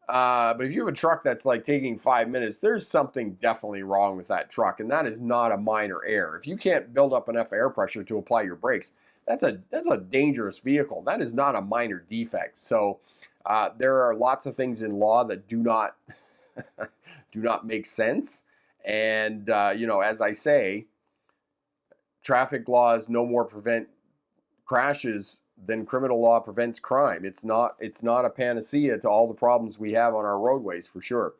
But if you have a truck that's like taking 5 minutes, there's something definitely wrong with that truck, and that is not a minor error. If you can't build up enough air pressure to apply your brakes, that's a dangerous vehicle. That is not a minor defect. So there are lots of things in law that do not do not make sense. And as I say, traffic laws no more prevent crashes than criminal law prevents crime. It's not a panacea to all the problems we have on our roadways, for sure.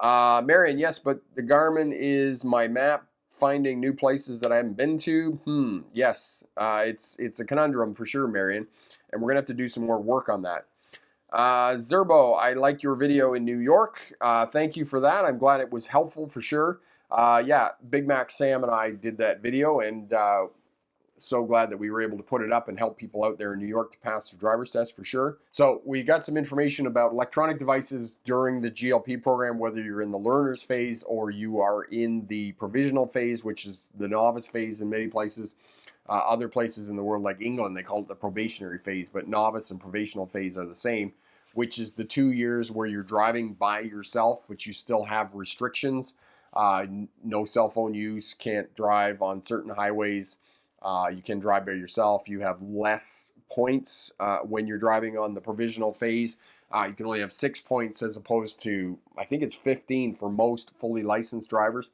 Marion, yes, but the Garmin is my map finding new places that I haven't been to. Yes, it's a conundrum for sure, Marion, and we're gonna have to do some more work on that. Zerbo, I liked your video in New York. Thank you for that. I'm glad it was helpful for sure. Yeah, Big Mac Sam and I did that video, and so glad that we were able to put it up and help people out there in New York to pass their driver's test for sure. So we got some information about electronic devices during the GLP program, whether you're in the learner's phase or you are in the provisional phase, which is the novice phase in many places. Other places in the world, like England, they call it the probationary phase, but novice and provisional phase are the same, which is the 2 years where you're driving by yourself, but you still have restrictions. No cell phone use, can't drive on certain highways. You can drive by yourself. You have less points when you're driving on the provisional phase. You can only have 6 points as opposed to, I think it's 15 for most fully licensed drivers.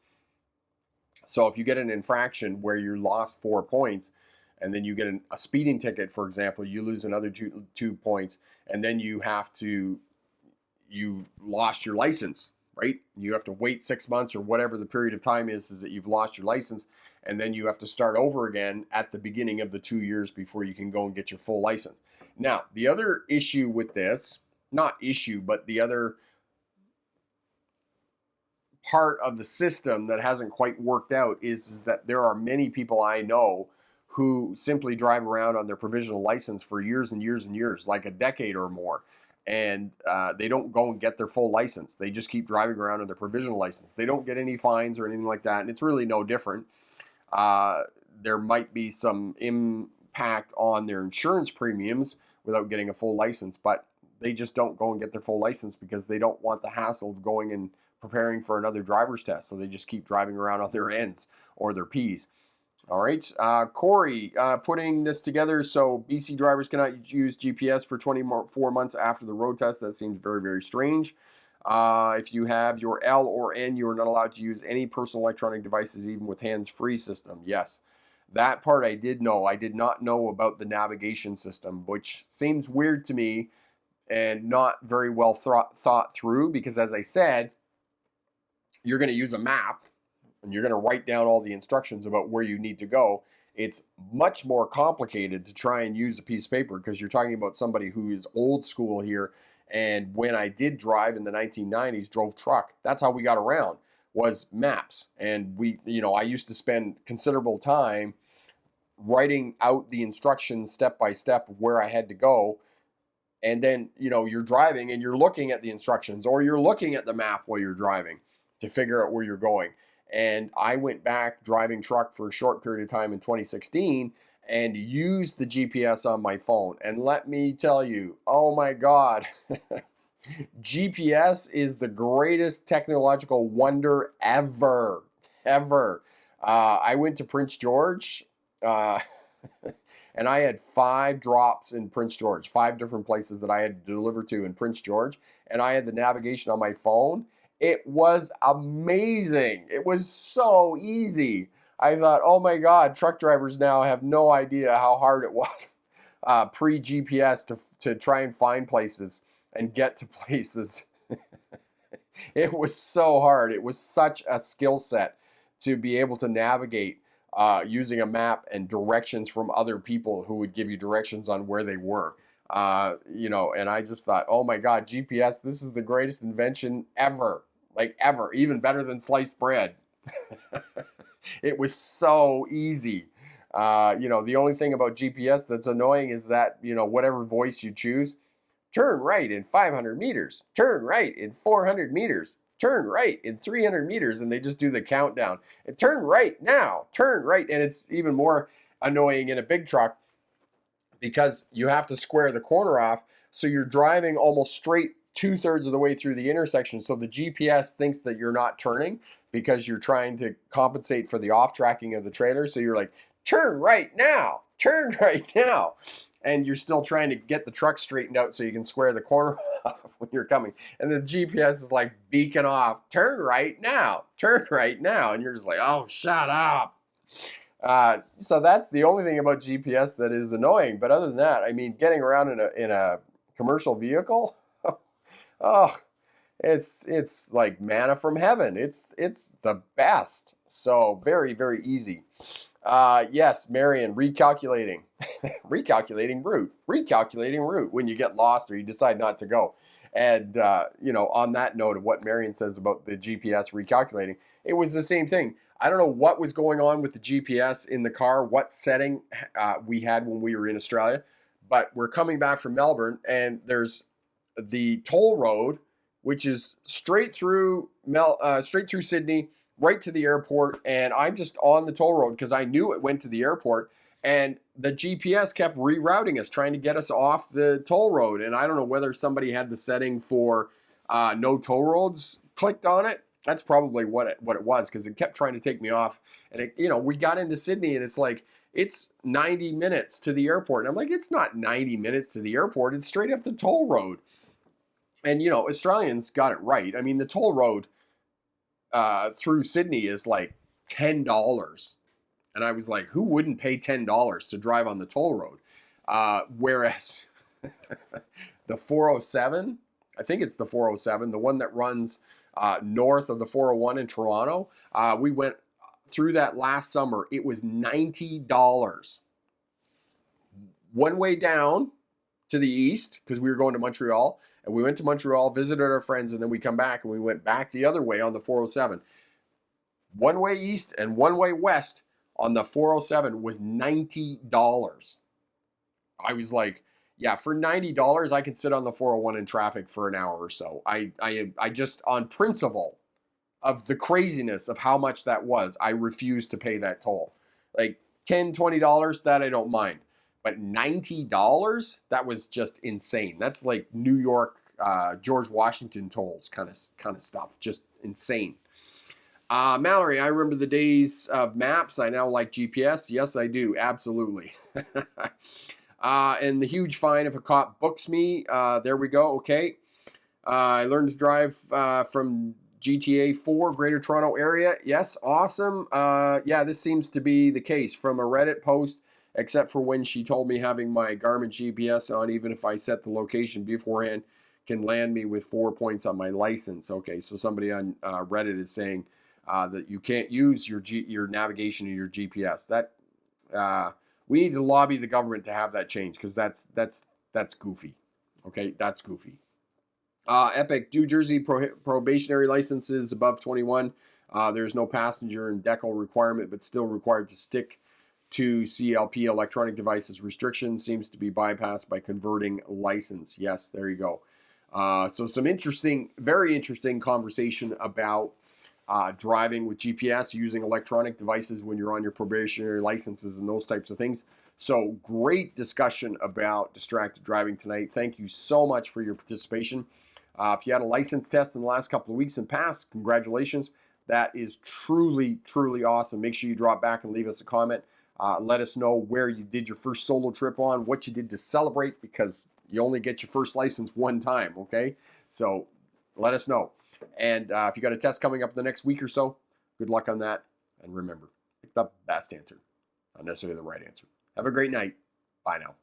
So if you get an infraction where you lost 4 points, and then you get a speeding ticket, for example, you lose another two points, and then you have to you lost your license, right? You have to wait 6 months or whatever the period of time is that you've lost your license, and then you have to start over again at the beginning of the 2 years before you can go and get your full license. Now, the other issue with this, not issue, but the other part of the system that hasn't quite worked out is that there are many people I know who simply drive around on their provisional license for years and years and years, like a decade or more. And they don't go and get their full license. They just keep driving around on their provisional license. They don't get any fines or anything like that. And it's really no different. There might be some impact on their insurance premiums without getting a full license, but they just don't go and get their full license because they don't want the hassle of going and preparing for another driver's test. So they just keep driving around on their N's or their P's. All right, Corey, putting this together. So BC drivers cannot use GPS for 24 months after the road test. That seems very, very strange. If you have your L or N, you are not allowed to use any personal electronic devices, even with hands-free system. Yes, that part I did know. I did not know about the navigation system, which seems weird to me and not very well thought through, because as I said, you're going to use a map and you're going to write down all the instructions about where you need to go. It's much more complicated to try and use a piece of paper because you're talking about somebody who is old school here. And when I did drive in the 1990s, drove truck, that's how we got around, was maps. And I used to spend considerable time writing out the instructions step by step where I had to go. And then, you're driving and you're looking at the instructions, or you're looking at the map while you're driving to figure out where you're going. And I went back driving truck for a short period of time in 2016 and used the GPS on my phone. And let me tell you, oh my God, GPS is the greatest technological wonder ever, ever. I went to Prince George and I had 5 drops in Prince George, 5 different places that I had to deliver to in Prince George. And I had the navigation on my phone. It was amazing. It was so easy. I thought, oh my God, truck drivers now have no idea how hard it was pre-GPS to try and find places and get to places. It was so hard. It was such a skill set to be able to navigate using a map and directions from other people who would give you directions on where they were. And I just thought, oh my God, GPS, this is the greatest invention ever. Like ever, even better than sliced bread. It was so easy. The only thing about GPS that's annoying is that, whatever voice you choose, turn right in 500 meters, turn right in 400 meters, turn right in 300 meters, and they just do the countdown. And turn right now, turn right. And it's even more annoying in a big truck because you have to square the corner off. So you're driving almost straight 2/3 of the way through the intersection. So the GPS thinks that you're not turning because you're trying to compensate for the off tracking of the trailer. So you're like, turn right now, turn right now. And you're still trying to get the truck straightened out so you can square the corner off when you're coming. And the GPS is like beacon off, turn right now, turn right now. And you're just like, oh, shut up. So that's the only thing about GPS that is annoying. But other than that, I mean, getting around in a commercial vehicle, oh, it's like manna from heaven. It's the best. So very, very easy. Yes, Marion, recalculating route when you get lost or you decide not to go. And, on that note of what Marion says about the GPS recalculating, it was the same thing. I don't know what was going on with the GPS in the car, what setting we had when we were in Australia, but we're coming back from Melbourne and there's the toll road, which is straight through Sydney, right to the airport. And I'm just on the toll road because I knew it went to the airport. And the GPS kept rerouting us, trying to get us off the toll road. And I don't know whether somebody had the setting for no toll roads clicked on it. That's probably what it was, because it kept trying to take me off. And we got into Sydney and it's like, it's 90 minutes to the airport. And I'm like, it's not 90 minutes to the airport. It's straight up the toll road. And, Australians got it right. I mean, the toll road through Sydney is like $10. And I was like, who wouldn't pay $10 to drive on the toll road? Whereas the 407 I think it's the 407, the one that runs north of the 401 in Toronto. We went through that last summer. It was $90 one way down to the east because we were going to Montreal, and we went to Montreal, visited our friends, and then we come back and we went back the other way on the 407. One way east and one way west on the 407 was $90. I was like, yeah, for $90, I could sit on the 401 in traffic for an hour or so. I just, on principle of the craziness of how much that was, I refused to pay that toll. Like $10, $20, that I don't mind. But $90, that was just insane. That's like New York, George Washington tolls kind of stuff. Just insane. Mallory, I remember the days of maps. I now like GPS. Yes, I do. Absolutely. And the huge fine if a cop books me. There we go. Okay. I learned to drive from GTA 4, Greater Toronto Area. Yes, awesome. Yeah, this seems to be the case from a Reddit post, except for when she told me having my Garmin GPS on, even if I set the location beforehand, can land me with 4 points on my license. Okay, so somebody on Reddit is saying that you can't use your navigation and your GPS. That we need to lobby the government to have that change, because that's goofy. Okay, that's goofy. Epic, New Jersey probationary licenses above 21. There's no passenger and decal requirement, but still required to stick to CLP electronic devices restriction. Seems to be bypassed by converting license. Yes, there you go. So some interesting, very interesting conversation about driving with GPS, using electronic devices when you're on your probationary licenses and those types of things. So great discussion about distracted driving tonight. Thank you so much for your participation. If you had a license test in the last couple of weeks and passed, congratulations. That is truly, truly awesome. Make sure you drop back and leave us a comment. Let us know where you did your first solo trip on, what you did to celebrate, because you only get your first license one time, okay? So let us know. And if you got a test coming up in the next week or so, good luck on that. And remember, pick the best answer, not necessarily the right answer. Have a great night. Bye now.